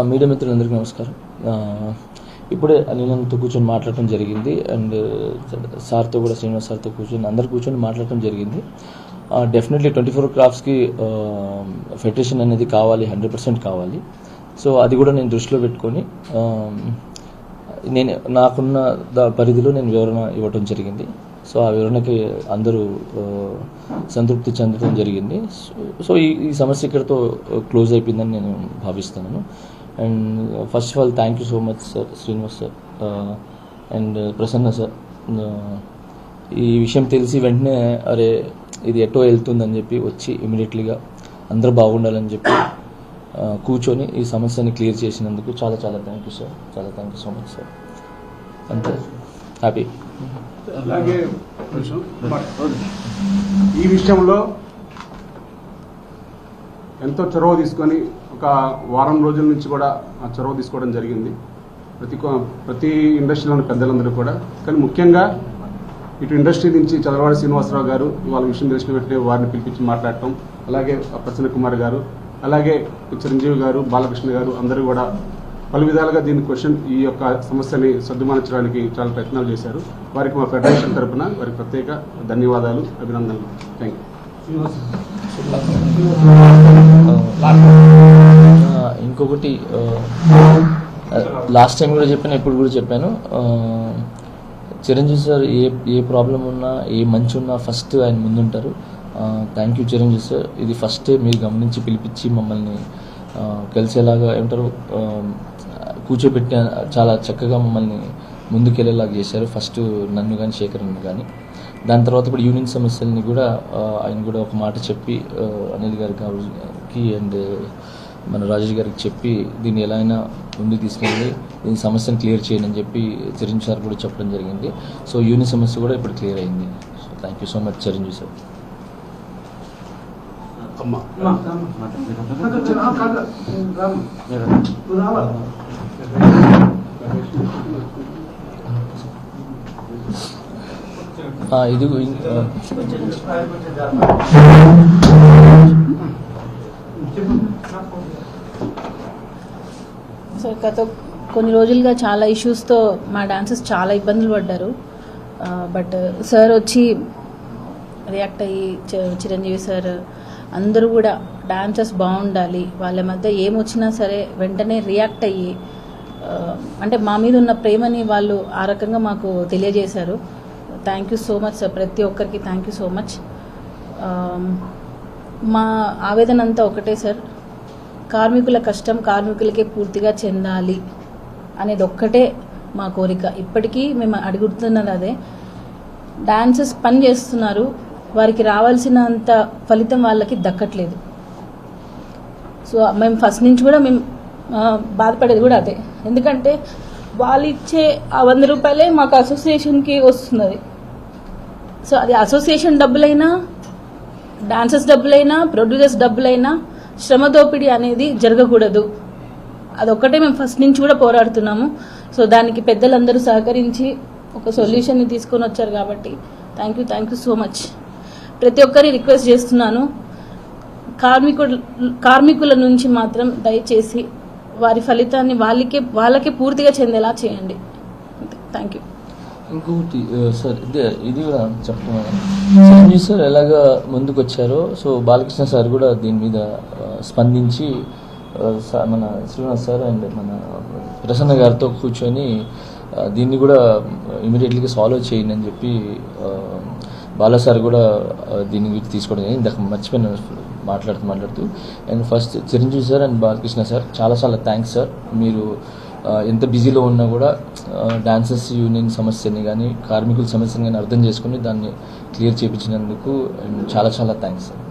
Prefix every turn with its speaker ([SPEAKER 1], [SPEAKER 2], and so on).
[SPEAKER 1] Media మిత్రులందరికీ నమస్కారం. ఇప్పుడే అనిలంతో కూర్చొని మాట్లాడటం జరిగింది అండ్ సార్తో కూడా, శ్రీనివాస్ సార్తో అందరు కూర్చొని మాట్లాడటం జరిగింది. డెఫినెట్లీ 24 క్రాఫ్ట్స్కి ఫెడరేషన్ అనేది కావాలి, 100% కావాలి. సో అది కూడా నేను దృష్టిలో పెట్టుకొని నేను నాకున్న పరిధిలో నేను వివరణ ఇవ్వటం జరిగింది. సో ఆ వివరణకి అందరూ సంతృప్తి చెందడం జరిగింది. సో ఈ సమస్య ఇక్కడతో క్లోజ్ అయిపోయిందని నేను భావిస్తున్నాను. And first of all thank you so much sir, Srinivas sir and Prasanna sir. ఈ విషయం తెలిసి వెంటనే అరే ఇది ఎటో వెళ్తుందని చెప్పి వచ్చి ఇమీడియట్లీగా అందరూ బాగుండాలని చెప్పి కూర్చొని ఈ సమస్యని క్లియర్ చేసినందుకు చాలా చాలా థ్యాంక్ యూ సార్, చాలా thank you so much sir. అంతే, హ్యాపీ.
[SPEAKER 2] అలాగే ఈ విషయంలో ఎంతో చొరవ తీసుకొని ఒక వారం రోజుల నుంచి కూడా ఆ చొరవ తీసుకోవడం జరిగింది ప్రతి ఇండస్ట్రీలోని పెద్దలందరూ కూడా. కానీ ముఖ్యంగా ఇటు ఇండస్ట్రీ నుంచి చంద్రవాడి శ్రీనివాసరావు గారు ఇవాళ విషయం తెలిసిన వెంటనే వారిని పిలిపించి మాట్లాడటం, అలాగే ప్రసన్న కుమార్ గారు, అలాగే చిరంజీవి గారు, బాలకృష్ణ గారు అందరూ కూడా పలు విధాలుగా దీని ఈ యొక్క సమస్యని సర్దుమానించడానికి చాలా ప్రయత్నాలు చేశారు. వారికి మా ఫెడరేషన్ తరఫున వారికి ప్రత్యేక ధన్యవాదాలు, అభినందనలు. Thank you.
[SPEAKER 1] ఇంకొకటి లాస్ట్ టైం కూడా చెప్పాను, ఇప్పుడు కూడా చెప్పాను, చిరంజీవి సార్ ఏ ప్రాబ్లం ఉన్నా, ఏ మంచి ఉన్నా ఫస్ట్ ఆయన ముందుంటారు. Thank you Chiranjeevi sir. ఇది ఫస్ట్ మీరు గమనించి పిలిపించి మమ్మల్ని కలిసేలాగా ఏమంటారు కూర్చోబెట్టి చాలా చక్కగా మమ్మల్ని ముందుకెళ్ళేలాగా చేశారు. ఫస్ట్ నన్ను కానీ శేఖర్ని కానీ. దాని తర్వాత ఇప్పుడు యూనియన్ సమస్యల్ని కూడా ఆయన కూడా ఒక మాట చెప్పి అనిల్ గారికి అండ్ మన రాజేష్ గారికి చెప్పి దీన్ని ఎలా అయినా ముందుకు తీసుకెళ్ళి దీని సమస్యను క్లియర్ చేయండి అని చెప్పి చిరంజీవి సార్ కూడా చెప్పడం జరిగింది. సో యూనియన్ సమస్య కూడా ఇప్పుడు క్లియర్ అయింది. So thank you so much Chiranjeevi sir. ఇది
[SPEAKER 3] సార్ గత కొన్ని రోజులుగా చాలా ఇష్యూస్తో మా డాన్సర్స్ చాలా ఇబ్బందులు పడ్డారు. బట్ సార్ వచ్చి రియాక్ట్ అయ్యి చిరంజీవి సార్ అందరూ కూడా డాన్సర్స్ బాగుండాలి, వాళ్ళ మధ్య ఏమొచ్చినా సరే వెంటనే రియాక్ట్ అయ్యి అంటే మా మీద ఉన్న ప్రేమని వాళ్ళు ఆ రకంగా మాకు తెలియజేశారు. Thank you so much sir, ప్రతి ఒక్కరికి థ్యాంక్ యూ సో మచ్. మా ఆవేదన అంతా ఒకటే సార్, కార్మికుల కష్టం కార్మికులకే పూర్తిగా చెందాలి అనేది ఒక్కటే మా కోరిక. ఇప్పటికీ మేము అడుగుతున్నది అదే. డాన్సర్స్ పని చేస్తున్నారు, వారికి రావాల్సినంత ఫలితం వాళ్ళకి దక్కట్లేదు. సో మేము ఫస్ట్ నుంచి కూడా మేము బాధపడేది కూడా అదే. ఎందుకంటే వాళ్ళు ఇచ్చే ఆ 100 రూపాయలే మాకు అసోసియేషన్కి వస్తున్నది. సో అది అసోసియేషన్ డబ్బులైనా, డాన్సర్స్ డబ్బులైనా, ప్రొడ్యూసర్స్ డబ్బులైనా శ్రమ దోపిడీ అనేది జరగకూడదు. అదొక్కటే మేము ఫస్ట్ నుంచి కూడా పోరాడుతున్నాము. సో దానికి పెద్దలందరూ సహకరించి ఒక సొల్యూషన్ని తీసుకొని వచ్చారు కాబట్టి థ్యాంక్ యూ సో మచ్. ప్రతి ఒక్కరి రిక్వెస్ట్ చేస్తున్నాను, కార్మికుల నుంచి మాత్రం దయచేసి వారి ఫలితాన్ని వాళ్ళకే పూర్తిగా చెందేలా చేయండి. Thank you.
[SPEAKER 1] ఇంకొకటి సార్, ఇది కూడా చెప్తున్నాను, చిరంజీవి సార్ ఎలాగా ముందుకు వచ్చారో సో బాలకృష్ణ సార్ కూడా దీని మీద స్పందించి మన శ్రీనివాస్ సార్ అండ్ మన ప్రసన్న గారితో కూర్చొని దీన్ని కూడా ఇమీడియట్లీగా సాల్వ్ చేయండి అని చెప్పి బాలా సార్ కూడా దీని గురించి తీసుకోవడం జరిగింది. ఇందాక మర్చిపోయిన మాట్లాడుతూ and first Chiranjeevi sir and Balakrishna sir చాలా చాలా థ్యాంక్స్ సార్. మీరు ఎంత బిజీలో ఉన్నా కూడా డాన్సర్స్ యూనియన్ సమస్యని కానీ కార్మికుల సమస్యని కానీ అర్థం చేసుకుని దాన్ని క్లియర్ చేయించినందుకు చాలా చాలా థ్యాంక్స్ సార్.